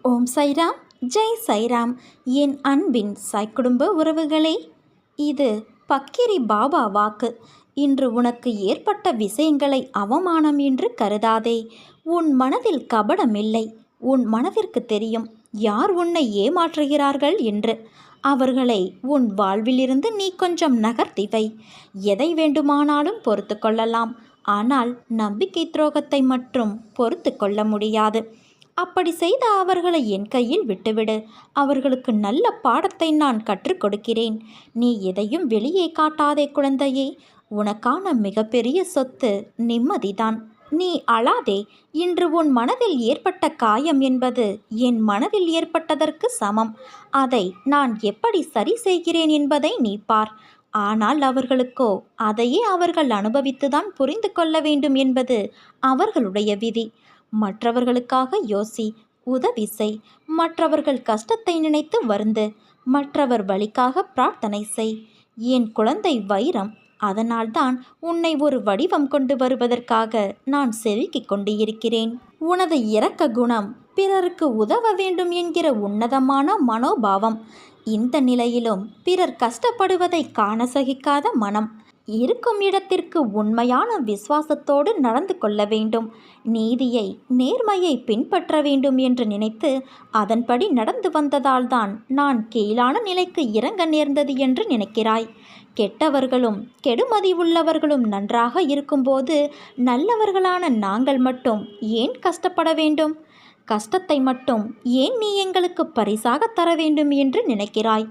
ஓம் சைராம், ஜெய் சைராம். என் அன்பின் சாய் குடும்ப உறவுகளே, இது பக்கிரி பாபா வாக்கு. இன்று உனக்கு ஏற்பட்ட விஷயங்களை அவமானம் என்று கருதாதே. உன் மனதில் கபடமில்லை. உன் மனதிற்கு தெரியும் யார் உன்னை ஏமாற்றுகிறார்கள் என்று. அவர்களை உன் வாழ்விலிருந்து நீ கொஞ்சம் நகர்த்தி வை. எதை வேண்டுமானாலும் பொறுத்து கொள்ளலாம், ஆனால் நம்பிக்கை துரோகத்தை மட்டும் பொறுத்து கொள்ள முடியாது. அப்படி செய்த அவர்களை என் கையில் விட்டுவிடு. அவர்களுக்கு நல்ல பாடத்தை நான் கற்றுக் கொடுக்கிறேன். நீ எதையும் வெளியே காட்டாதே குழந்தையே. உனக்கான மிகப்பெரிய சொத்து நிம்மதிதான். நீ அழாதே. இன்று உன் மனதில் ஏற்பட்ட காயம் என்பது என் மனதில் ஏற்பட்டதற்கு சமம். அதை நான் எப்படி சரி செய்கிறேன் என்பதை நீ பார். ஆனால் அவர்களுக்கோ அதையே அவர்கள் அனுபவித்துதான் புரிந்து கொள்ள வேண்டும் என்பது அவர்களுடைய விதி. மற்றவர்களுக்காக யோசி, உதவி செய். மற்றவர்கள் கஷ்டத்தை நினைத்து வருந்து. மற்றவர் வழிக்காக பிரார்த்தனை செய். என் குழந்தை வைரம், அதனால்தான் உன்னை ஒரு வடிவம் கொண்டு வருவதற்காக நான் செதுக்கிக் கொண்டு இருக்கிறேன். உனது இரக்க குணம், பிறருக்கு உதவ வேண்டும் என்கிற உன்னதமான மனோபாவம், இந்த நிலையிலும் பிறர் கஷ்டப்படுவதை காண சகிக்காத மனம், இருக்கும் இடத்திற்கு உண்மையான விசுவாசத்தோடு நடந்து கொள்ள வேண்டும். நீதியை, நேர்மையை பின்பற்ற வேண்டும் என்று நினைத்து அதன்படி நடந்து வந்ததால்தான் நான் கீழான நிலைக்கு இறங்க நேர்ந்தது என்று நினைக்கிறாய். கெட்டவர்களும் கெடுமதி உள்ளவர்களும் நன்றாக இருக்கும்போது நல்லவர்களான நாங்கள் மட்டும் ஏன் கஷ்டப்பட வேண்டும்? கஷ்டத்தை மட்டும் ஏன் நீ எங்களுக்கு பரிசாக தர வேண்டும் என்று நினைக்கிறாய்?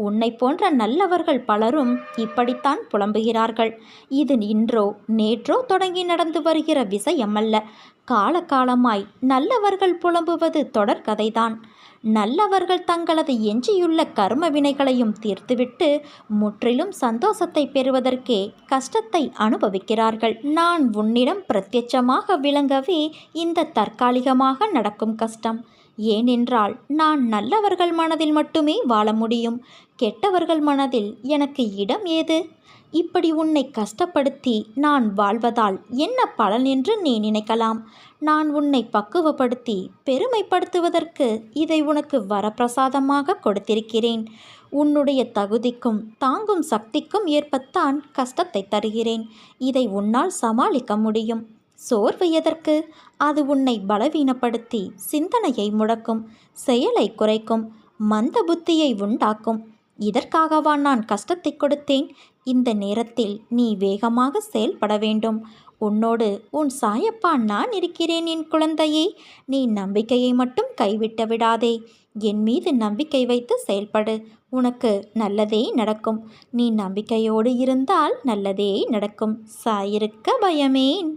உன்னை போன்ற நல்லவர்கள் பலரும் இப்படித்தான் புலம்புகிறார்கள். இது இன்றோ நேற்றோ தொடங்கி நடந்து வருகிற விஷயமல்ல. காலகாலமாய் நல்லவர்கள் புலம்புவது தொடர்கதைதான். நல்லவர்கள் தங்களது எஞ்சியுள்ள கர்ம வினைகளையும் தீர்த்துவிட்டு முற்றிலும் சந்தோஷத்தை பெறுவதற்கே கஷ்டத்தை அனுபவிக்கிறார்கள். நான் உன்னிடம் பிரத்யட்சமாக விளங்கவே இந்த தற்காலிகமாக நடக்கும் கஷ்டம். ஏனென்றால் நான் நல்லவர்கள் மனதில் மட்டுமே வாழ முடியும். கெட்டவர்கள் மனதில் எனக்கு இடம் ஏது? இப்படி உன்னை கஷ்டப்படுத்தி நான் வாழ்வதால் என்ன பலன் என்று நீ நினைக்கலாம். நான் உன்னை பக்குவப்படுத்தி பெருமைப்படுத்துவதற்கு இதை உனக்கு வரப்பிரசாதமாக கொடுத்திருக்கிறேன். உன்னுடைய தகுதிக்கும் தாங்கும் சக்திக்கும் ஏற்பத்தான் கஷ்டத்தை தருகிறேன். இதை உன்னால் சமாளிக்க முடியும். சோர்வு எதற்கு? அது உன்னை பலவீனப்படுத்தி சிந்தனையை முடக்கும், செயலை குறைக்கும், மந்த புத்தியை உண்டாக்கும். இதற்காகவா நான் கஷ்டத்தை கொடுத்தேன்? இந்த நேரத்தில் நீ வேகமாக செயல்பட வேண்டும். உன்னோடு உன் சாயப்பா நான் இருக்கிறேன் என் குழந்தையே. நீ நம்பிக்கையை மட்டும் கைவிட்டு விடாதே. என் மீது நம்பிக்கை வைத்து செயல்படு. உனக்கு நல்லதே நடக்கும். நீ நம்பிக்கையோடு இருந்தால் நல்லதே நடக்கும். சாயிருக்க பயமேன்.